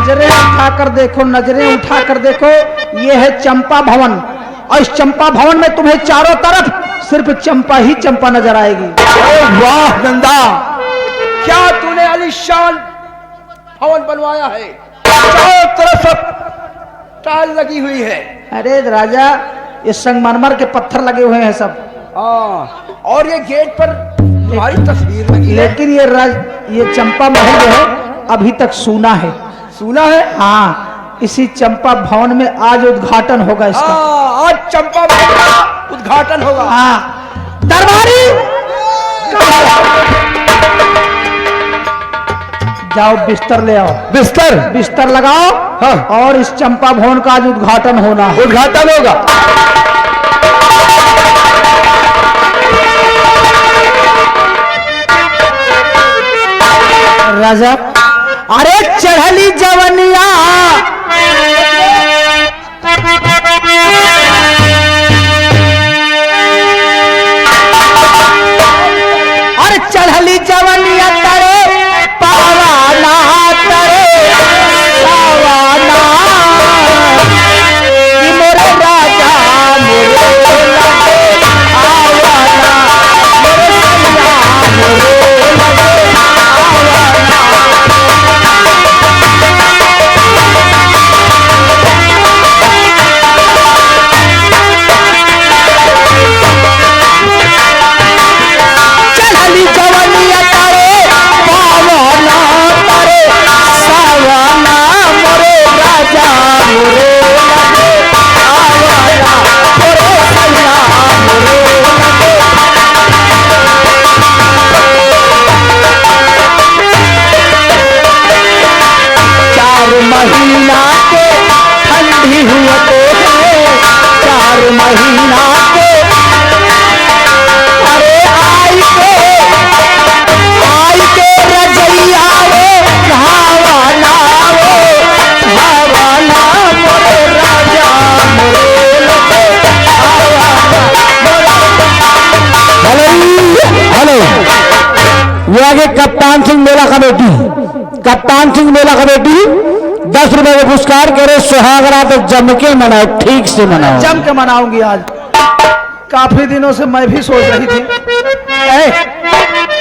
नजरें उठाकर देखो, नजरें उठाकर देखो, ये है चंपा भवन। और इस चंपा भवन में तुम्हें चारों तरफ सिर्फ चंपा ही चंपा नजर आएगी। वाह नंदा, क्या तूने आलीशान भवन बनवाया है, चारों तरफ टाइल लगी हुई है। अरे राजा, ये संगमरमर के पत्थर लगे हुए हैं सब। और ये गेट पर तुम्हारी तस्वीर लगी है। लेकिन ये चंपा महल जो है अभी तक सूना है। सुना है? हाँ, इसी चंपा भवन में आज उद्घाटन होगा इसका। आज चंपा भवन का उद्घाटन होगा। हाँ, दरबारी जाओ बिस्तर ले आओ। बिस्तर लगाओ। हाँ। और इस चंपा भवन का आज उद्घाटन होना है। उद्घाटन होगा। राजा, अरे चढ़ली जवनिया अरे चढ़ली जवनिया तरे पावाना तरे पावाना कि मोरे राजा मोरे लगे आवाना मोरे सैया मोरे लगे आवाना। चढ़ली जवनिया तारे पावना तारे सावना मोरे राजा मोरे लगे आवाना मोरे सैया मोरे लगे। चार महीना के ठंडी हुए हैं, 4 महीना के अरे आई के रजैया रे भावाना मोरे राजा मोरे लगे हेलो, ये आगे कप्तान सिंह मेला कमेटी, कप्तान सिंह मेला कमेटी 10 रुपए का पुरस्कार करे। सुहागरा तो जम के मनाओ, ठीक से मनाओ। जम के मनाऊंगी आज। काफी दिनों से मैं भी सोच रही थी।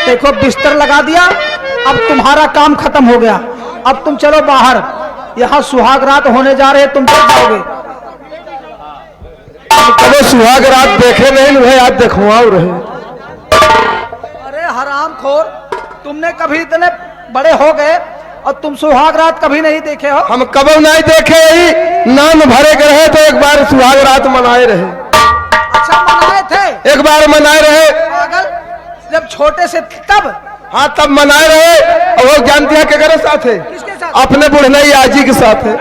देखो बिस्तर लगा दिया, अब तुम्हारा काम खत्म हो गया। अब तुम चलो बाहर, यहाँ सुहाग रात होने जा रहे, तुम चल जाओगे। कभी सुहाग रात देखे नहीं हुए, आज देखवा रहे। अरे हरामखोर, तुमने कभी इतने बड़े हो गए और तुम सुहाग रात कभी नहीं देखे हो? हम कब नहीं देखे, ही नाम भरे के रहे तो एक बार सुहाग रात मनाए रहे। अच्छा मनाए थे? एक बार मनाए रहे। पागल, जब छोटे से तब? हाँ तब मनाए रहे। और वो जानती है के साथ है? किसके साथ? अपने बुढ़नई आजी के साथ है।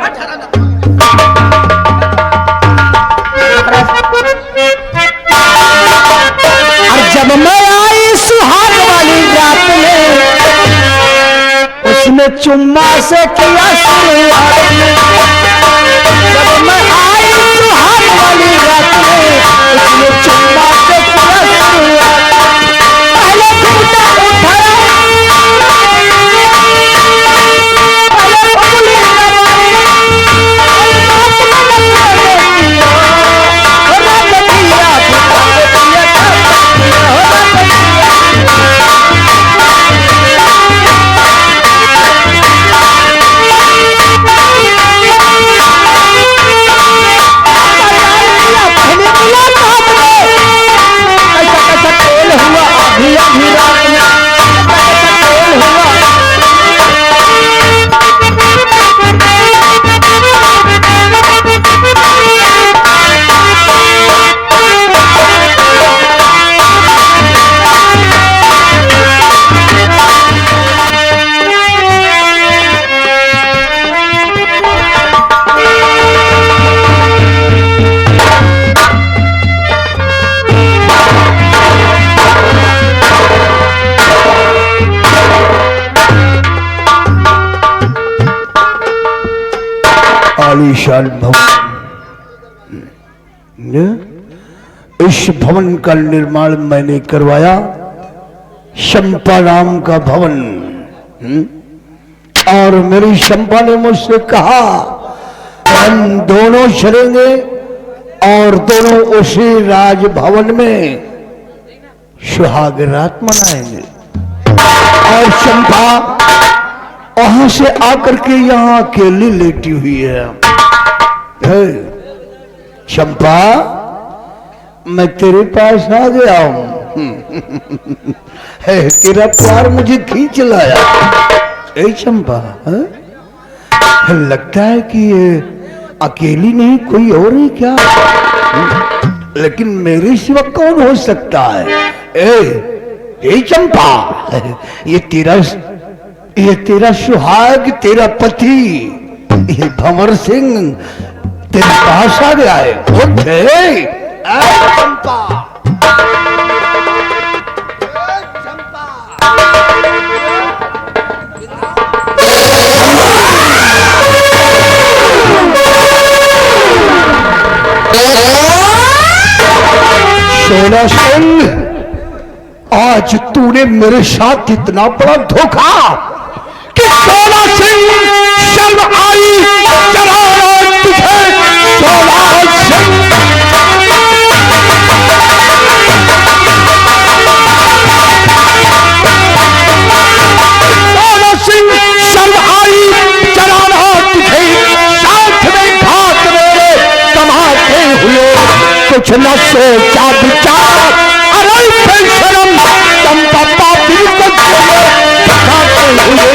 और जब मैं आई सुहाग वाली रात में, उसने चुम्मा से किया शुरुआत में। जब मैं आई सुहाग वाली रात में, उसने चुम्मा से किया शुरुआत। पहले घूंघटा उठाया, पहले उंगली दबाई, आलीशान भवन। इस भवन का निर्माण मैंने करवाया, चंपा नाम का भवन। और मेरी चंपा ने मुझसे कहा हम दोनों चलेंगे और दोनों उसी राजभवन में सुहाग रात मनाएंगे। और चंपा वहां से आकर के यहाँ अकेली लेटी हुई है। हे, चंपा मैं तेरे पास आ गया हूं। तेरा प्यार मुझे खींच लाया। ए चंपा, लगता है कि ये अकेली नहीं कोई और है क्या? लेकिन मेरे सिवा कौन हो सकता है? ए चंपा, ये तेरा सुहाग, तेरा पति, ये भंवर सिंह तेरे पास आ गया है। उठ चंपा। सोना सिंह, आज तूने मेरे साथ इतना बड़ा धोखा कि सोना सिंह शर्म आई चढ़ाना तुझे। सोना सिंह, सोना सिंह शर्म आई चढ़ाना तुझे। साथ में घात मेरे कमाते हुए कुछ न सोचा विचार। अरे शर्म चंपा पापी को दिखाते हुए।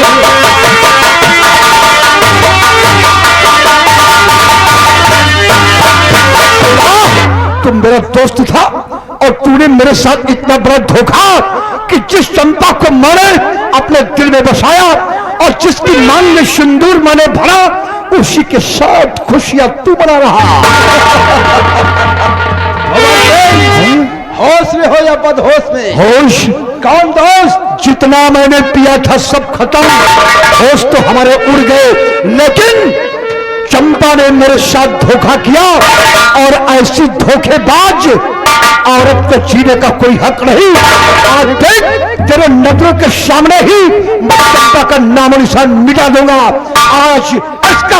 तुम मेरा दोस्त था और तूने मेरे साथ इतना बड़ा धोखा कि जिस चंपा को मैंने अपने दिल में बसाया और जिसकी मांग में सिंदूर मैंने भरा, उसी के साथ खुशियां तू मना रहा। होश में हो या बदहोश में? होश? कौन दोस्त? जितना मैंने पिया था सब खत्म। होश तो हमारे उड़ गए, लेकिन चंपा ने मेरे साथ धोखा किया और ऐसी धोखेबाज औरत को जीने का कोई हक नहीं। आज देख, तेरे नजरों के सामने ही मैं चंपा का नामो निशान मिटा दूंगा। आज इसका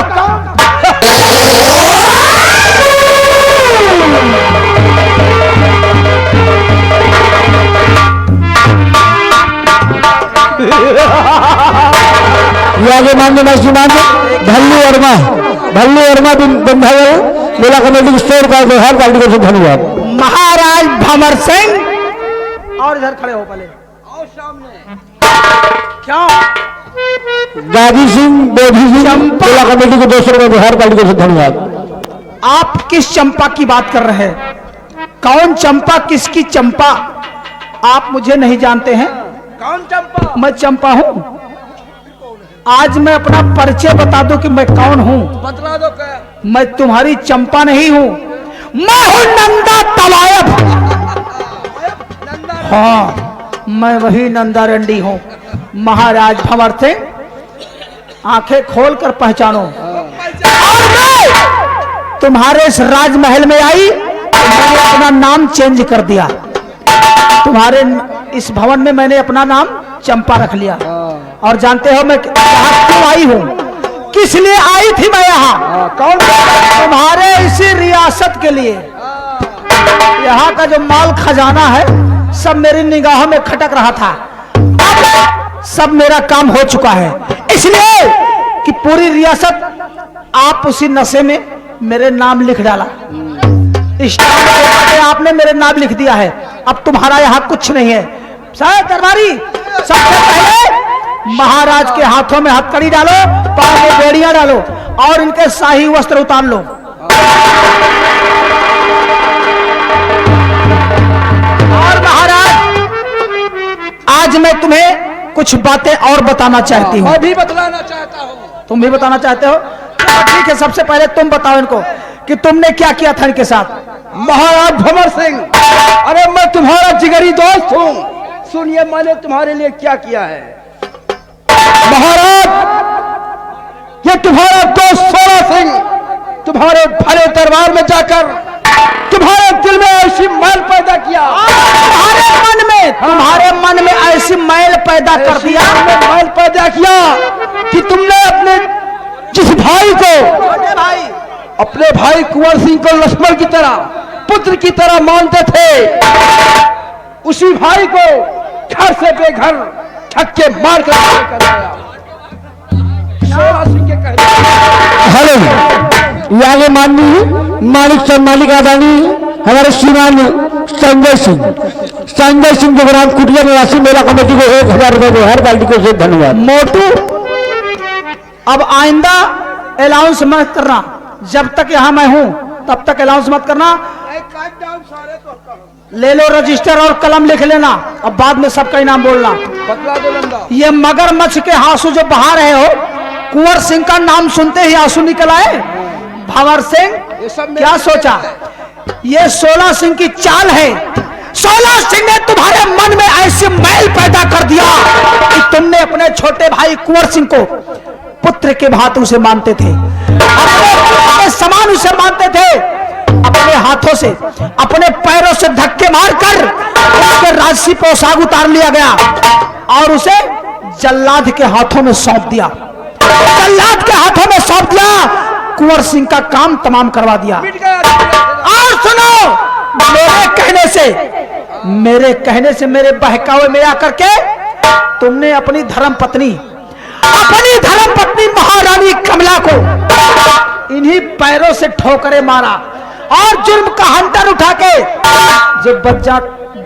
आगे मान्य महसी मान्य भल्लू वर्मा बंधावल मेला कमेटी स्टोर का व्यवहार पार्टी को धन्यवाद। महाराज भंवर सिंह, और इधर खड़े हो पहले, और सामने क्या? गाजी सिंह, बोधी सिंह, मेला कमेटी को 200 रुपये व्यवहार पार्टी को धन्यवाद। आप किस चंपा की बात कर रहे हैं? कौन चंपा? किसकी चंपा? आप मुझे नहीं जानते हैं। कौन चंपा? मैं चंपा हूं। आज मैं अपना परिचय बता दूं कि मैं कौन हूं। बतला दो क्या? मैं तुम्हारी चंपा नहीं हूं, मैं हूं नंदा तवायब। हाँ, मैं वही नंदा रंडी हूं। महाराज भंवर सिंह, आंखें खोलकर पहचानो। और मैं तुम्हारे इस राजमहल में आई तो मैंने अपना नाम चेंज कर दिया। तुम्हारे इस भवन में मैंने अपना नाम चंपा रख लिया। और जानते हो मैं यहाँ क्यों आई हूँ? किस लिए आई थी मैं यहाँ? कौन? तुम्हारे इसी रियासत के लिए। यहाँ का जो माल खजाना है सब मेरी निगाहों में खटक रहा था। अब सब मेरा काम हो चुका है, इसलिए कि पूरी रियासत आप उसी नशे में मेरे नाम लिख डाला। आपने मेरे नाम लिख दिया है। अब तुम्हारा यहाँ कुछ नहीं है। शायद दरबारी, सबसे पहले महाराज के हाथों में हथकड़ी डालो, पांव में बेड़ियां डालो और इनके शाही वस्त्र उतार लो। और महाराज, आज मैं तुम्हें कुछ बातें और बताना चाहती हूँ। मैं भी बतलाना चाहता हूँ। तुम भी बताना चाहते हो? ठीक है, सबसे पहले तुम बताओ इनको कि तुमने क्या किया था इनके साथ। महाराज भंवर सिंह, अरे मैं तुम्हारा जिगरी दोस्त हूँ। सुनिए मैंने तुम्हारे लिए क्या किया है। महाराज, ये तुम्हारा दोस्त सोना सिंह तुम्हारे भरे दरबार में जाकर तुम्हारे दिल में ऐसी मैल पैदा किया। तुम्हारे मन में ऐसी मैल पैदा कर दिया। मैल पैदा किया कि तुमने अपने जिस भाई को, अपने भाई कुंवर सिंह को लक्ष्मण की तरह, पुत्र की तरह मानते थे, उसी भाई को घर से बेघर धक्के मार कर आया। सिंह के कहने हेलो, आगे माननीय मालिक चंद मालिक आदानी हमारे श्रीमान संजय सिंह जगराम कुटिया निवासी मेला कमेटी को 1000 रुपए को हर बाल्टी को से धन्यवाद। मोटू, अब आइंदा अलाउंस मत करना, जब तक यहाँ मैं हूं तब तक अलाउंस मत करना। ले लो रजिस्टर और कलम लिख लेना, अब बाद में सबका इनाम बोलना। बतला दो लंदा। ये मगरमच्छ के आंसू जो बहा रहे हो, कुंवर सिंह का नाम सुनते ही आंसू निकल आए। भंवर सिंह क्या सोचा? ये 16 सिंह की चाल है। 16 सिंह ने तुम्हारे मन में ऐसी मैल पैदा कर दिया कि तुमने अपने छोटे भाई कुंवर सिंह को पुत्र के भांति उसे मानते थे, अपने समान उसे मानते थे। अपने हाथों से, अपने पैरों से धक्के मारकर उसके राजसी पोशाक उतार लिया गया और उसे जल्लाद के हाथों में सौंप दिया। जल्लाद के हाथों में सौंप दिया, कुंवर सिंह का काम तमाम करवा दिया। और सुनो, मेरे कहने से मेरे बहकावे में आकर के तुमने अपनी धर्म पत्नी महारानी कमला को इन्हीं पैरों से ठोकरे मारा और जुल्म का हंटर उठा के जो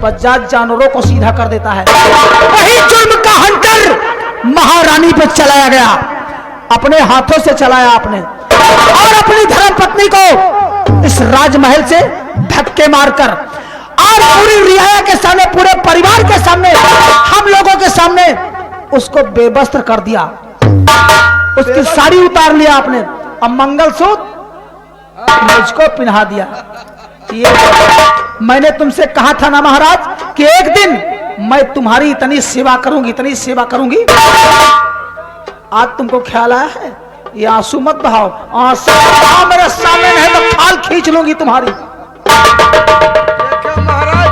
बज्जात जानवरों को सीधा कर देता है, वही जुल्म का हंटर महारानी पे चलाया गया। अपने हाथों से चलाया आपने, और अपनी धर्म पत्नी को इस राजमहल से धक्के मारकर और पूरी रियाया के सामने, पूरे परिवार के सामने, हम लोगों के सामने उसको बेवस्त्र कर दिया। उसकी साड़ी उतार लिया आपने, अब मंगलसूत्र मुझको पहना दिया। ये मैंने तुमसे कहा था ना महाराज कि एक दिन मैं तुम्हारी इतनी सेवा करूंगी। आज तुमको ख्याल आया है? ये आंसू मत बहाओ, आंसू मेरे सामने नहीं तो खाल खींच लूंगी तुम्हारी। महाराज,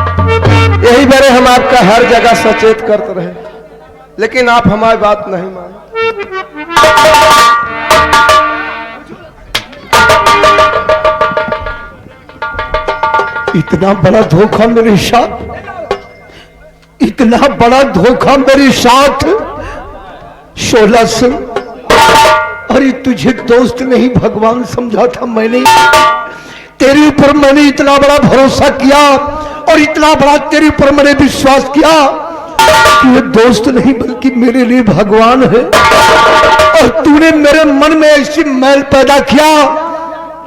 यही मेरे हम आपका हर जगह सचेत करते रहे, लेकिन आप हमारी बात नहीं माने। इतना बड़ा धोखा मेरे साथ, इतना बड़ा धोखा मेरे साथ। 16 सिंह, अरे तुझे दोस्त नहीं भगवान समझा था मैंने। तेरे ऊपर मैंने इतना बड़ा भरोसा किया और इतना बड़ा तेरे ऊपर मैंने विश्वास किया कि ये दोस्त नहीं बल्कि मेरे लिए भगवान है। और तूने मेरे मन में ऐसी मैल पैदा किया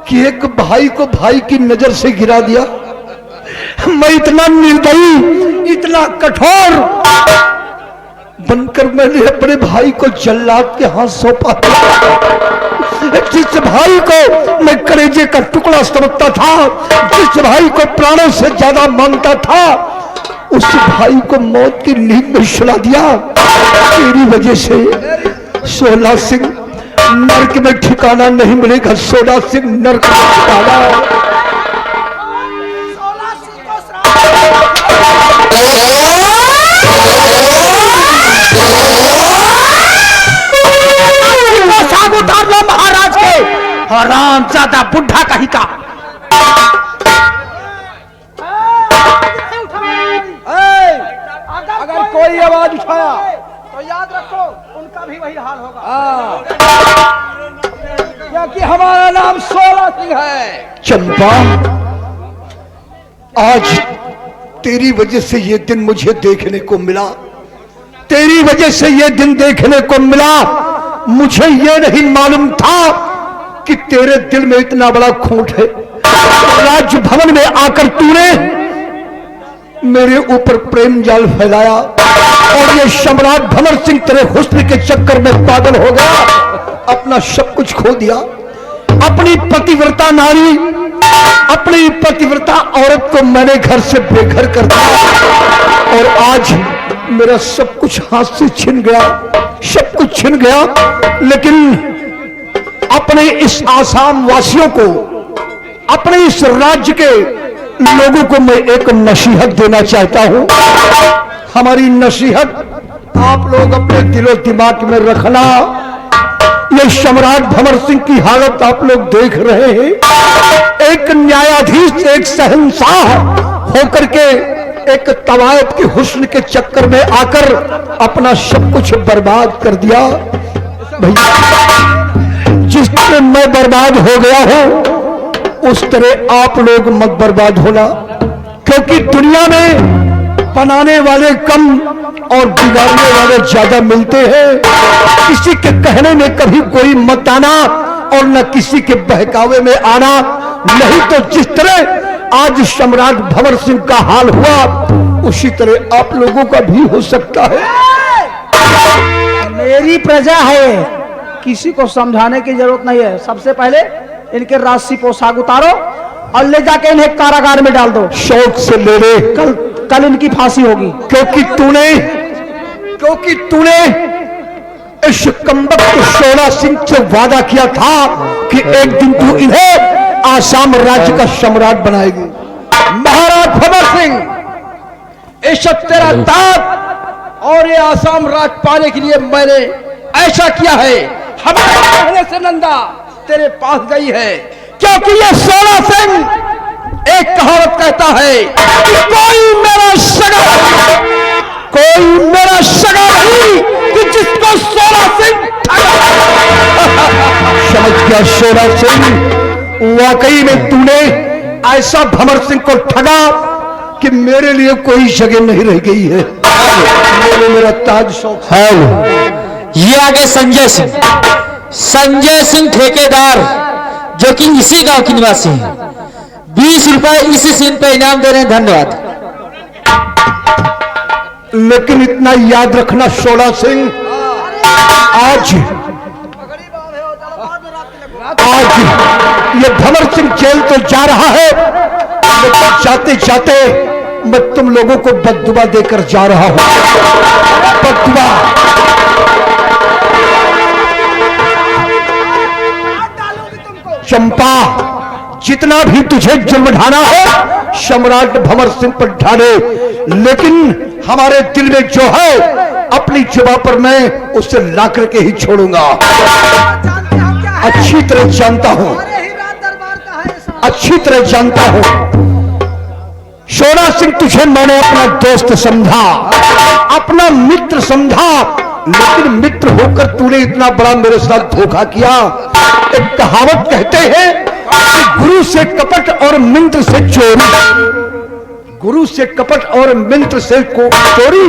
कि एक भाई को भाई की नजर से गिरा दिया। मैं इतना निर्दयी, इतना कठोर बनकर मैंने अपने भाई को जल्लाद के हाथ सौंपा। जिस भाई को मैं कलेजे का टुकड़ा समझता था, जिस भाई को प्राणों से ज्यादा मानता था, उस भाई को मौत की नींद में सुला दिया। तेरी वजह से 16 सिंह नरक में ठिकाना नहीं मिलेगा। 16 सिंह नरक में ठिकाना। उतार लो महाराज के, हराम ज्यादा बुढ़ा कहीं का। अगर कोई आवाज उठाया तो याद रखो उनका भी वही हाल होगा, क्योंकि हमारा नाम 16 सिंह है। चंपा, आज तेरी वजह से ये दिन मुझे देखने को मिला, तेरी वजह से ये दिन देखने को मिला। मुझे ये नहीं मालूम था कि तेरे दिल में इतना बड़ा खोट है। राज भवन में आकर तूने मेरे ऊपर प्रेम जाल फैलाया और ये सम्राट भंवर सिंह तेरे हुस्न के चक्कर में पागल हो गया, अपना सब कुछ खो दिया। अपनी पतिव्रता नारी, अपनी पतिव्रता औरत को मैंने घर से बेघर कर दिया और आज मेरा सब कुछ हाथ से छिन गया, सब कुछ छिन गया। लेकिन अपने इस आसाम वासियों को, अपने इस राज्य के लोगों को मैं एक नसीहत देना चाहता हूं। हमारी नसीहत आप लोग अपने दिलो दिमाग में रखना ये सम्राट भंवर सिंह की हालत आप लोग देख रहे हैं। एक न्यायाधीश, एक शहंशाह होकर के एक तवायत के हुस्न के चक्कर में आकर अपना सब कुछ बर्बाद कर दिया। भैया, जिस तरह मैं बर्बाद हो गया हूं उस तरह आप लोग मत बर्बाद होना, क्योंकि दुनिया में बनाने वाले कम और बिगाड़ने वाले ज्यादा मिलते हैं। किसी के कहने में कभी कोई मत आना और न किसी के बहकावे में आना, नहीं तो जिस तरह आज सम्राट भंवर सिंह का हाल हुआ उसी तरह आप लोगों का भी हो सकता है। मेरी प्रजा है, किसी को समझाने की जरूरत नहीं है। सबसे पहले इनके राशि पोशाक उतारो और ले जाके इन्हें कारागार में डाल दो। शौक से ले ले, कल इनकी फांसी होगी। क्योंकि तूने इस कमबख्त शोला सिंह से वादा किया था कि एक दिन तू इन्हें आसाम राज्य का सम्राट बनाएगी। महाराज भंवर सिंह, इस तेरा ताज और ये आसाम राज पाने के लिए मैंने ऐसा किया है। हमारे कहने से नंदा तेरे पास गई है, क्योंकि ये शोला सिंह एक कहावत कहता है कि कोई मेरा सगा नहीं कि जिसको शोला सिंह समझ गया शोला सिंह, वाकई में तूने ऐसा भंवर सिंह को ठगा कि मेरे लिए कोई जगह नहीं रह गई है। मेरा ताज शौक है। ये आगे संजय सिंह ठेकेदार, जो कि इसी गांव के निवासी हैं। 20 रुपए इसी सीन पे इनाम दे रहे हैं, धन्यवाद। लेकिन इतना याद रखना शोला सिंह, आज ये भंवर सिंह जेल तो जा रहा है, लेकिन जाते जाते मैं तुम लोगों को बद्दुआ देकर जा रहा हूं। बद्दुआ, चंपा, जितना भी तुझे जुर्म ढाना हो सम्राट भंवर सिंह पर ढाले, लेकिन हमारे दिल में जो है अपनी जुबान पर मैं उसे ला करके ही छोड़ूंगा। अच्छी तरह जानता हूं, अच्छी तरह जानता हूं शोला सिंह, तुझे मैंने अपना दोस्त समझा, अपना मित्र समझा, लेकिन मित्र होकर तूने इतना बड़ा मेरे साथ धोखा किया। एक कहावत कहते हैं कि गुरु से कपट और मित्र से चोरी, गुरु से कपट और मित्र से चोरी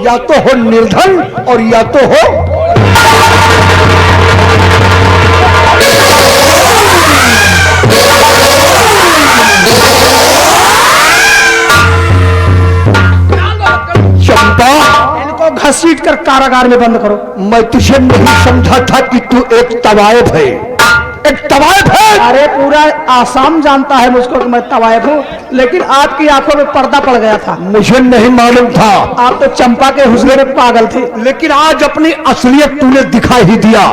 या तो हो निर्धन और या तो हो चंपा, इनको घसीट कर कारागार में बंद करो। मैं तुझे नहीं समझा था कि तू एक तवायफ है, एक तवायफ है। अरे पूरा आसाम जानता है मुझको कि मैं तवायफ हूँ, लेकिन आपकी आंखों में पर्दा पड़ गया था। मुझे नहीं मालूम था, आप तो चंपा के हुस्न में पागल थे। लेकिन आज अपनी असलियत तूने दिखा ही दिया।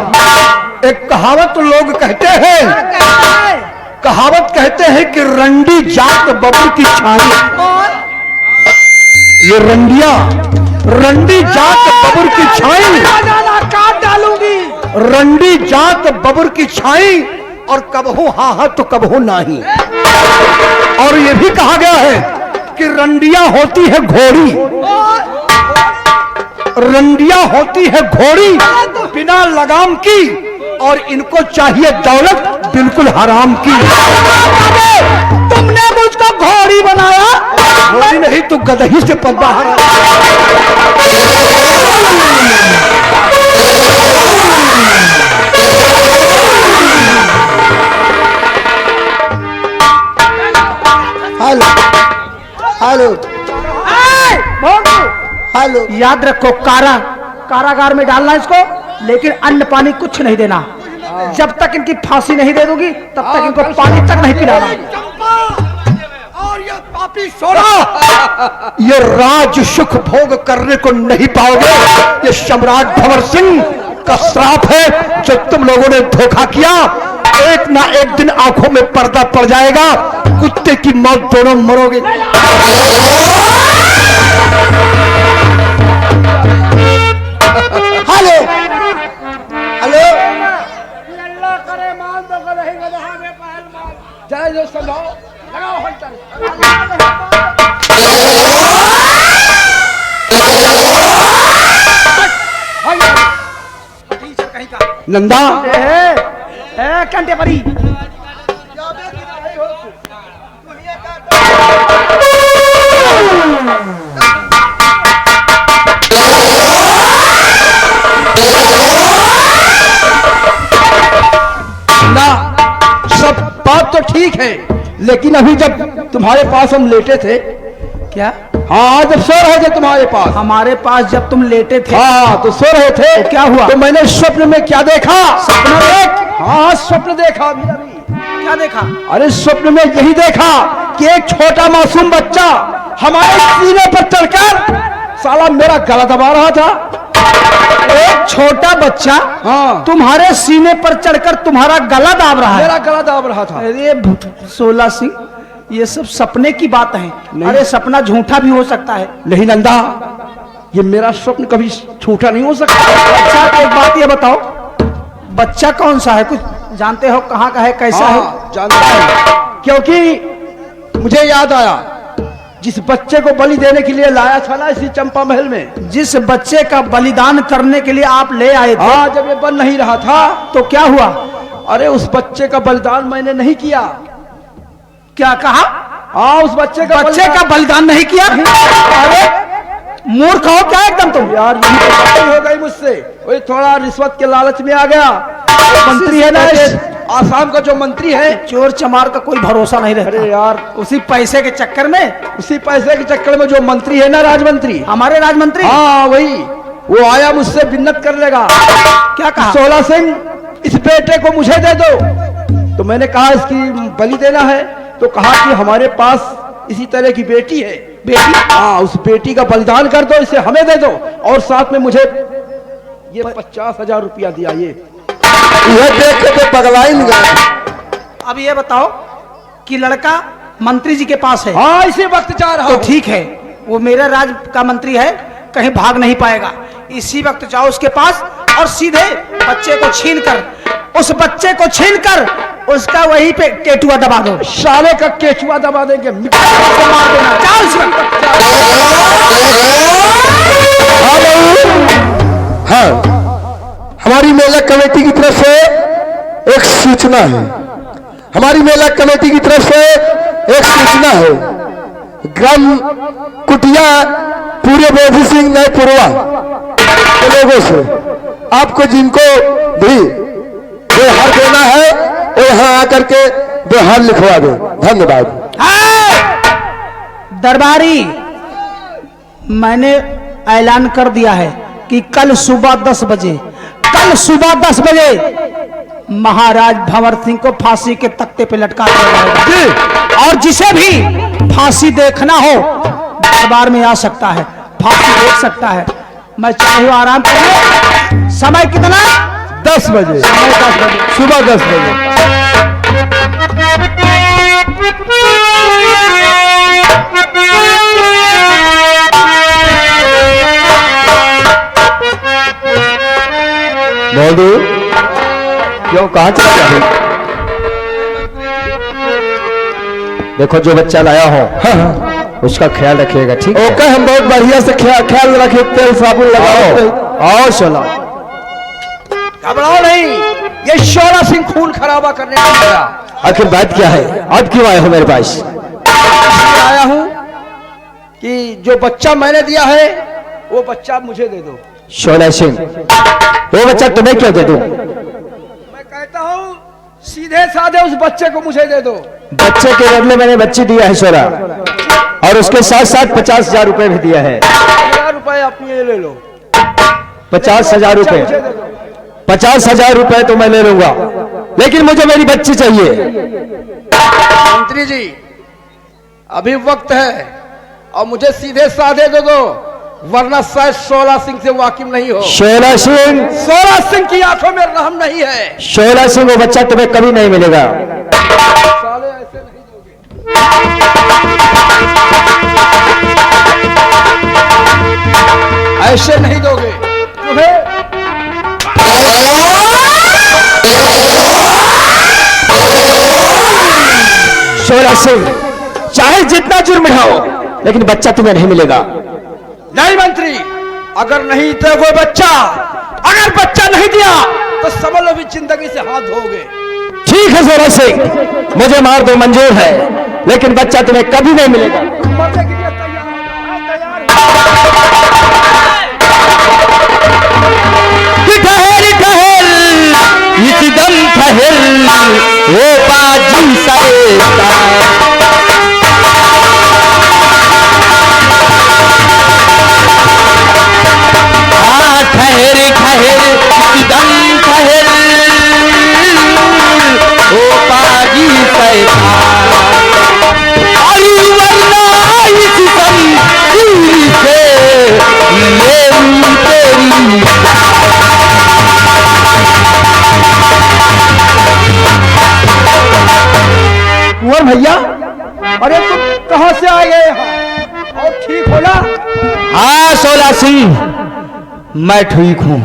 एक कहावत लोग कहते हैं, कहावत कहते हैं कि रंडी जात बबुल की छाई, ये रंडी जात बबुर की छाई, काट डालूंगी। रंडी जात बबुर की छाई, और कबहू हाँ तो कबहू नहीं। और ये भी कहा गया है कि रंडिया होती है घोड़ी, रंडिया होती है घोड़ी बिना लगाम की, और इनको चाहिए दौलत बिल्कुल हराम की। तुमने मुझको घोड़ी बनाया, घोड़ी नहीं तो गदही से पद्मा हरा। हेलो हेलो हेलो, याद रखो कारागार में डालना इसको, लेकिन अन्न पानी कुछ नहीं देना। जब तक इनकी फांसी नहीं दे दूंगी तब तक इनको पानी तक नहीं पिलाना। और ये पापी शोला, ये राज सुख भोग करने को नहीं पाओगे। ये सम्राट भंवर सिंह का श्राप है जो तुम लोगों ने धोखा किया। एक ना एक दिन आंखों में पर्दा पड़ जाएगा, कुत्ते की मौत दोनों मरोगे। हेलो हेलो अरे मान तो कर रहेगा तो हमें पहलवान जरा जो समझाओ लगाओ हल्टर कहीं का नंदा कंटे परी ना सब बात तो ठीक है लेकिन अभी जब तुम्हारे पास हम लेटे थे क्या हाँ जब सो रहे थे तुम्हारे पास हमारे पास जब तुम लेटे थे हाँ तो सो रहे थे तो क्या हुआ? तो मैंने स्वप्न में क्या देखा सपना देख हाँ स्वप्न देखा मेरा भी। क्या देखा अरे स्वप्न में यही देखा कि एक छोटा मासूम बच्चा हमारे सीने पर चढ़कर साला मेरा गला दबा रहा था। एक छोटा बच्चा हाँ तुम्हारे सीने पर चढ़कर तुम्हारा गला दाब रहा है मेरा गला दाब रहा था। अरे सोला सिंह ये सब सपने की बात है अरे सपना झूठा भी हो सकता है नहीं नंदा ये मेरा स्वप्न कभी झूठा नहीं हो सकता। अच्छा एक बात ये बताओ बच्चा कौन सा है कुछ जानते हो कहाँ का है कैसा है जानता हूं क्योंकि मुझे याद आया जिस बच्चे को बलि देने के लिए लाया था ना इसी चंपा महल में जिस बच्चे का बलिदान करने के लिए आप ले आए थे हाँ जब ये बन नहीं रहा था तो क्या हुआ अरे उस बच्चे का बलिदान मैंने नहीं किया। क्या कहा हाँ उस बच्चे का बलिदान नहीं किया अरे मूर्ख हो क्या एकदम तुम यार यही तो गलती हो गई मुझसे वही थोड़ा रिश्वत के लालच में आ गया। मंत्री है ना आसाम का जो मंत्री है चोर चमार का कोई भरोसा नहीं रहता अरे यार उसी पैसे के चक्कर में उसी पैसे के चक्कर में जो मंत्री है ना राजमंत्री हमारे राजमंत्री हाँ वही वो आया मुझसे बिन्नत कर लेगा। क्या कहा सोला सिंह इस बेटे को मुझे दे दो तो मैंने कहा इसकी बलि देना है तो कहा कि हमारे पास इसी तरह की बेटी है बेटी हाँ उस बेटी का बलिदान कर दो इसे हमें दे दो और साथ में मुझे ये 50,000 रुपया दिया। ये देख के तो पगलाई नहीं गया। अब ये बताओ कि लड़का मंत्री जी के पास है हाँ इसी वक्त जा रहा तो हूं। ठीक है वो मेरे राज का मंत्री है कहीं भाग नहीं पाएगा इसी वक्त जाओ उसके पास और सीधे बच्चे को छीन कर उस बच्चे को छीन कर उसका वहीं पे केचुआ दबा दो साले का केचुआ दबा देंगे मार देना चल हाँ हमारी मेला कमेटी की तरफ से एक सूचना है हमारी मेला कमेटी की तरफ से एक सूचना है ग्राम कुटिया पूरे बोधी सिंह नए पुरवा के लोगों से आपको जिनको भी व्यवहार देना है वो यहाँ आकर के व्यवहार लिखवा दो। धन्यवाद। दरबारी मैंने ऐलान कर दिया है कि कल सुबह 10 बजे महाराज भंवर सिंह को फांसी के तख्ते पे लटका दिया जाएगा और जिसे भी फांसी देखना हो दरबार में आ सकता है फांसी देख सकता है। मैं चाहूँ आराम करिए। समय कितना 10 बजे सुबह 10 बजे। मौलू क्यों कहाँ चला गया? देखो जो बच्चा लाया हो उसका ख्याल रखिएगा ठीक है? ओके हम बहुत बढ़िया से ख्याल रखे तेल साबुन लगाओ और चलो घबराओ नहीं ये शोला सिंह खून खराबा करने आया। आखिर बात क्या है अब क्यों आए हो मेरे पास? आया हूं कि जो बच्चा मैंने दिया है वो बच्चा मुझे दे दो। शोला सिंह वो बच्चा तुम्हें क्यों दे दूं? मैं कहता हूं सीधे साधे उस बच्चे को मुझे दे दो। बच्चे के बदले मैंने बच्ची दिया है शोला और उसके साथ साथ 50,000 रुपए भी दिया है। 50,000 रुपए अपनी ये ले लो। 50,000 रुपए 50,000 रुपए तो मैं ले लूंगा लेकिन मुझे मेरी बच्ची चाहिए। मंत्री जी अभी वक्त है और मुझे सीधे साधे दे दो वरना शायद शोला सिंह से वाकिफ नहीं हो। शोला सिंह की आंखों में रहम नहीं है। शोला सिंह वो बच्चा तुम्हें कभी नहीं मिलेगा। साले ऐसे नहीं दोगे। ऐसे नहीं दोगे तुम्हें सिंह, चाहे जितना जुर्म ढाओ, लेकिन बच्चा तुम्हें नहीं मिलेगा। नहीं मंत्री, अगर नहीं दोगे बच्चा, अगर बच्चा नहीं दिया तो समझ लो भी जिंदगी से हाथ धोगे। ठीक है सोला सिंह, मुझे मार दो मंजूर है, लेकिन बच्चा तुम्हें कभी नहीं मिलेगा। मरने के लिए तैयार हो, ठहर ठहर इस दम ठहर, ओ बाजी सरेता। हाँ ठहर ठहर इस दम ठहर, ओ बाजी सरेता। अरे वरना इस दम दूरी से ले तेरी। कुंवर भैया, अरे तुम कहां से आ गए यहाँ और ठीक हो ना? हाँ सोला सिंह, मैं ठीक हूं।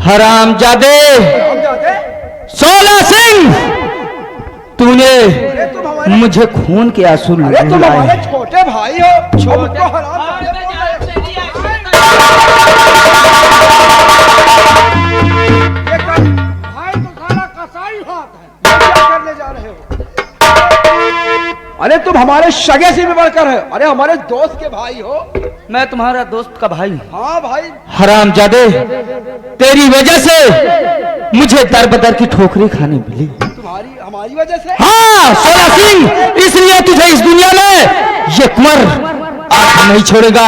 हरामजादे हम जाते? सोला सिंह, तूने अरे तुम हमारे, मुझे खून के आंसू अरे तुम रुलाए। हमारे छोटे भाई हो, छोटे हराम जादे बोल रहे हो। ये भाई तो सारा कसाई हाथ है, क्या करने जा रहे हो? अरे तुम हमारे सगे से भी बढ़कर है, अरे हमारे दोस्त के भाई हो। मैं तुम्हारा दोस्त का भाई। हाँ भाई, हरामजादे, तेरी वजह से मुझे दर बदर की ठोकरी खानी मिली। तुम्हारी हमारी वजह से? हाँ सोला सिंह, इसलिए तुझे इस दुनिया में ये कुंवर आंख नहीं छोड़ेगा।